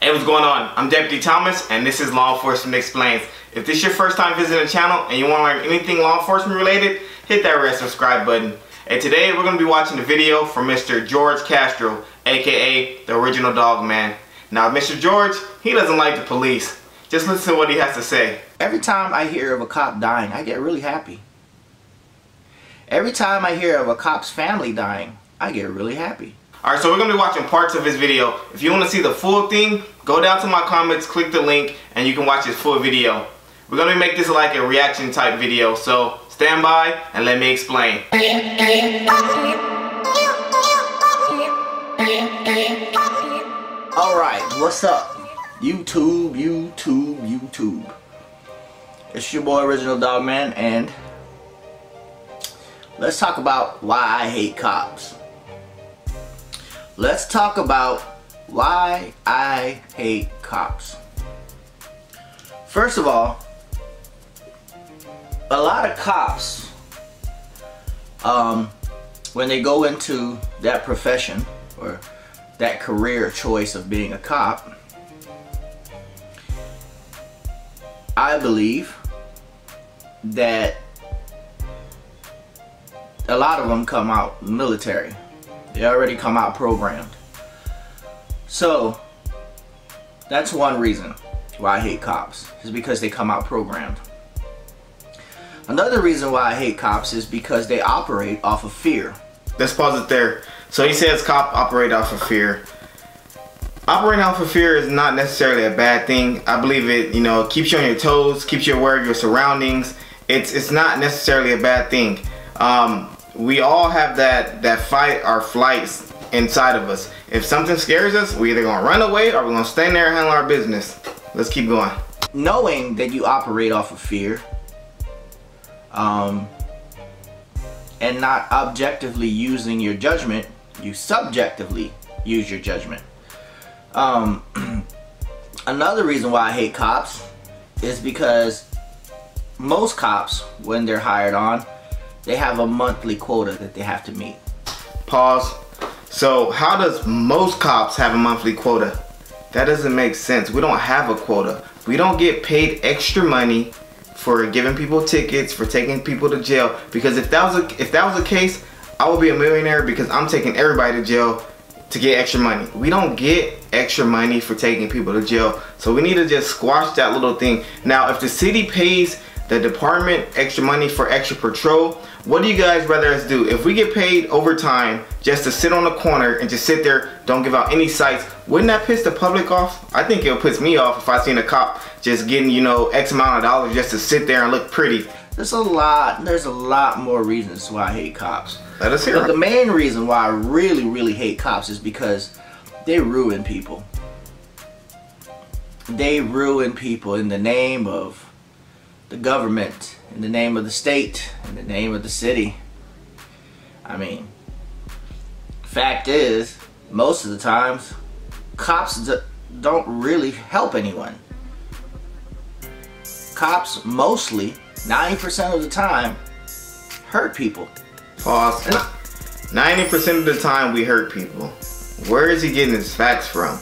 Hey, what's going on? I'm Deputy Thomas, and this is Law Enforcement Explains. If this is your first time visiting the channel and you want to learn anything law enforcement related, hit that red subscribe button. And today we're going to be watching a video from Mr. George Castro, aka the original Dog Man. Now, Mr. George, he doesn't like the police. Just listen to what he has to say. Every time I hear of a cop dying, I get really happy. Every time I hear of a cop's family dying, I get really happy. Alright, so we're going to be watching parts of his video. If you want to see the full thing, go down to my comments, click the link, and you can watch his full video. We're going to make this like a reaction type video, so stand by and let me explain. Alright, what's up? YouTube. It's your boy Original Dog Man, and let's talk about why I hate cops. Let's talk about why I hate cops. First of all, a lot of cops, when they go into that profession or that career choice of being a cop, I believe that a lot of them come out military. They already come out programmed. So that's one reason why I hate cops, is because they come out programmed. Another reason why I hate cops is because they operate off of fear. Let's pause it there. So he says cops operate off of fear. Operating off of fear is not necessarily a bad thing. I believe it, keeps you on your toes, keeps you aware of your surroundings. It's not necessarily a bad thing. We all have that fight or flights inside of us. If something scares us, we're either gonna run away or we're gonna stand there and handle our business. Let's keep going. Knowing that you operate off of fear, and not objectively using your judgment, you subjectively use your judgment. Another reason why I hate cops is because most cops, when they're hired on, they have a monthly quota that they have to meet. Pause. So how does most cops have a monthly quota? That doesn't make sense. We don't have a quota. We don't get paid extra money for giving people tickets, for taking people to jail. Because if that was the case, I would be a millionaire, because I'm taking everybody to jail to get extra money. We don't get extra money for taking people to jail. So we need to just squash that little thing. Now, if the city pays the department extra money for extra patrol, what do you guys rather us do? If we get paid overtime just to sit on the corner and just sit there, don't give out any sights, wouldn't that piss the public off? I think it'll piss me off if I seen a cop just getting, X amount of dollars just to sit there and look pretty. There's a lot more reasons why I hate cops. Let us hear But it. the main reason why I really hate cops is because they ruin people. They ruin people in the name of the government, in the name of the state, in the name of the city. I mean, fact is, most of the times, cops don't really help anyone. Cops mostly, 90% of the time, hurt people. Pause. 90% of the time we hurt people. Where is he getting his facts from?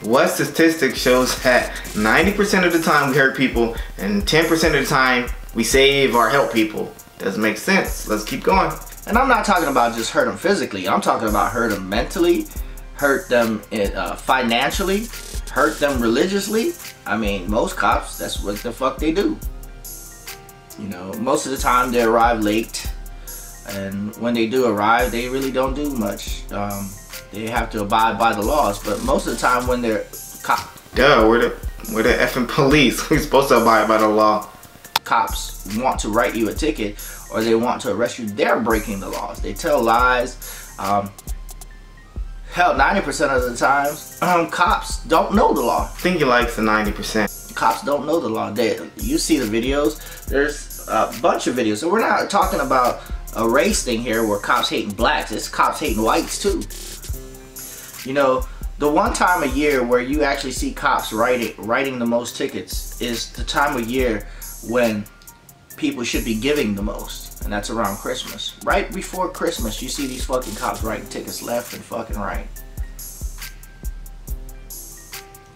What statistic shows that 90% of the time we hurt people and 10% of the time we save or help people? Doesn't make sense. Let's keep going. And I'm not talking about just hurt them physically. I'm talking about hurt them mentally, hurt them financially, hurt them religiously. I mean, most cops, that's what the fuck they do. Most of the time they arrive late. And when they do arrive, they really don't do much. They have to abide by the laws, but most of the time when they're Duh, we're the effing police. We're supposed to abide by the law. Cops want to write you a ticket or they want to arrest you, they're breaking the laws. They tell lies. Hell, 90% of the times, cops don't know the law. I think he likes the 90%. Cops don't know the law. You see the videos. There's a bunch of videos. So we're not talking about a race thing here where cops hating blacks. It's cops hating whites too. The one time a year where you actually see cops writing the most tickets is the time of year when people should be giving the most, and that's around Christmas. Right before Christmas, you see these fucking cops writing tickets left and fucking right.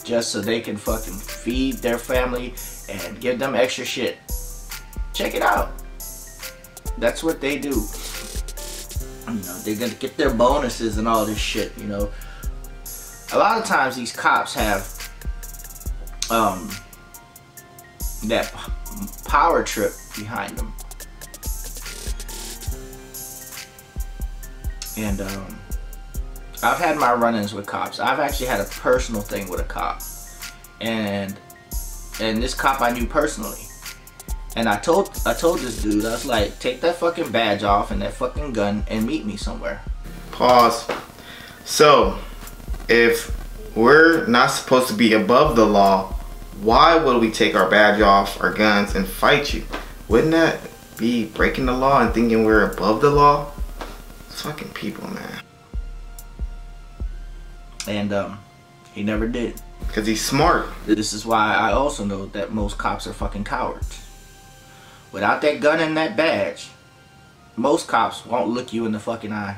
just so they can fucking feed their family and give them extra shit. Check it out. That's what they do. You know, they're gonna get their bonuses and all this shit, you know. A lot of times these cops have that power trip behind them. And I've had my run-ins with cops. I've actually had a personal thing with a cop. And this cop I knew personally. And I told this dude, I was like, take that fucking badge off and that fucking gun and meet me somewhere. Pause. So, if we're not supposed to be above the law, why would we take our badge off, our guns, and fight you? Wouldn't that be breaking the law and thinking we're above the law? It's fucking people, man. And he never did. Because he's smart. This is why I also know that most cops are fucking cowards. Without that gun and that badge, most cops won't look you in the fucking eye.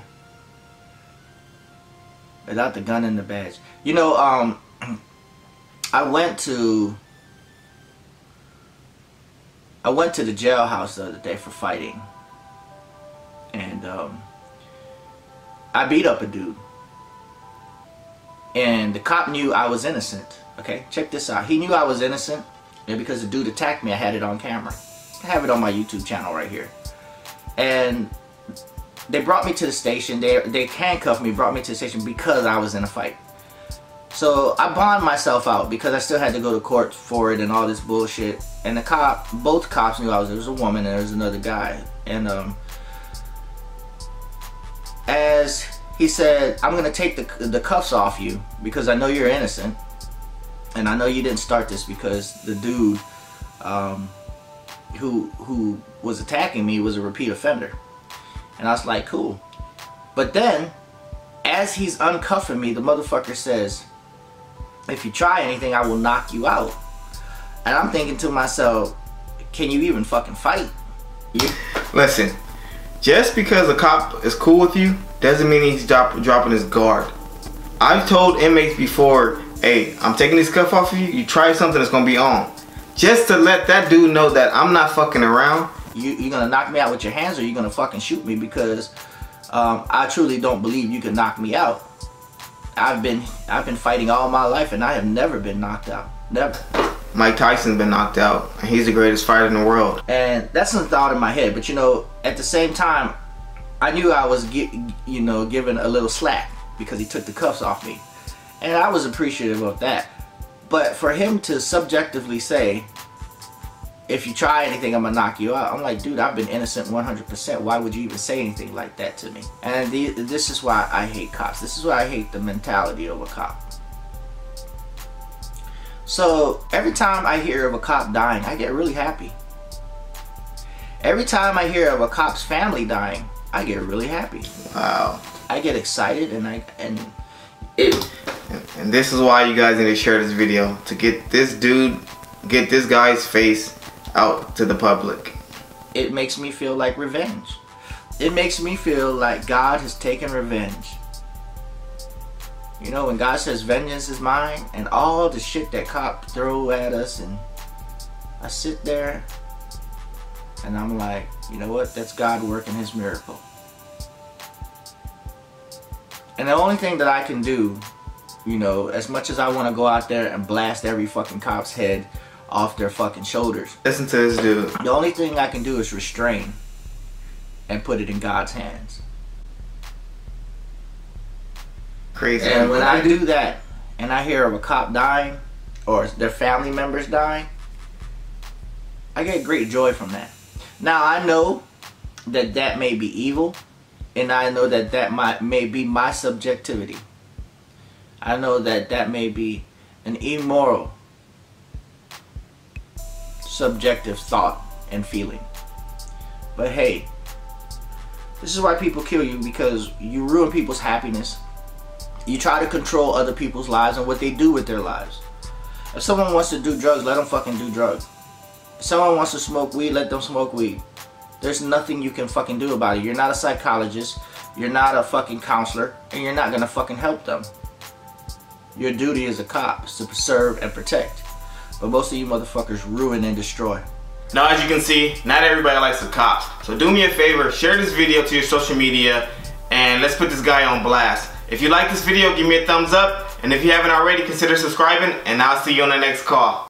Without the gun and the badge. You know, I went to the jailhouse the other day for fighting. And I beat up a dude. And the cop knew I was innocent. Okay, check this out. He knew I was innocent. And because the dude attacked me, I had it on camera. I have it on my YouTube channel right here. And they brought me to the station. They handcuffed me, brought me to the station because I was in a fight. So I bond myself out because I still had to go to court for it and all this bullshit. And both cops knew there was a woman and there was another guy. And as he said, I'm gonna take the cuffs off you because I know you're innocent, and I know you didn't start this because the dude who was attacking me was a repeat offender. And I was like, cool. But then, as he's uncuffing me, the motherfucker says, if you try anything, I will knock you out. And I'm thinking to myself, can you even fucking fight? Listen, just because a cop is cool with you doesn't mean he's dropping his guard. I've told inmates before, hey, I'm taking this cuff off of you. You try something that's gonna be on. Just to let that dude know that I'm not fucking around. You gonna knock me out with your hands, or you gonna fucking shoot me? Because I truly don't believe you can knock me out. I've been fighting all my life and I have never been knocked out. Never. Mike Tyson's been knocked out and he's the greatest fighter in the world. And that's the thought in my head. But you know, at the same time, I knew I was given a little slack because he took the cuffs off me. And I was appreciative of that. But for him to subjectively say, if you try anything, I'm gonna knock you out. I'm like, dude, I've been innocent 100%. Why would you even say anything like that to me? And this is why I hate cops. This is why I hate the mentality of a cop. So every time I hear of a cop dying, I get really happy. Every time I hear of a cop's family dying, I get really happy. Wow. I get excited and this is why you guys need to share this video to get this guy's face out to the public. It makes me feel like revenge. It makes me feel like God has taken revenge. You know, when God says vengeance is mine, and all the shit that cops throw at us, and I sit there and I'm like, you know what, that's God working his miracle. And the only thing that I can do, you know, as much as I want to go out there and blast every fucking cop's head off their fucking shoulders, listen to this dude. The only thing I can do is restrain and put it in God's hands. Crazy. And when I do that, and I hear of a cop dying, or their family members dying, I get great joy from that. Now I know that that may be evil, and I know that that may be my subjectivity. I know that that may be an immoral, subjective thought and feeling. But hey, this is why people kill you, because you ruin people's happiness. You try to control other people's lives and what they do with their lives. If someone wants to do drugs, let them fucking do drugs. If someone wants to smoke weed, let them smoke weed. There's nothing you can fucking do about it. You're not a psychologist, you're not a fucking counselor, and you're not gonna fucking help them. Your duty as a cop is to preserve and protect. But most of you motherfuckers ruin and destroy. Now, as you can see, not everybody likes the cops. So do me a favor, share this video to your social media and let's put this guy on blast. If you like this video, give me a thumbs up. And if you haven't already, consider subscribing, and I'll see you on the next call.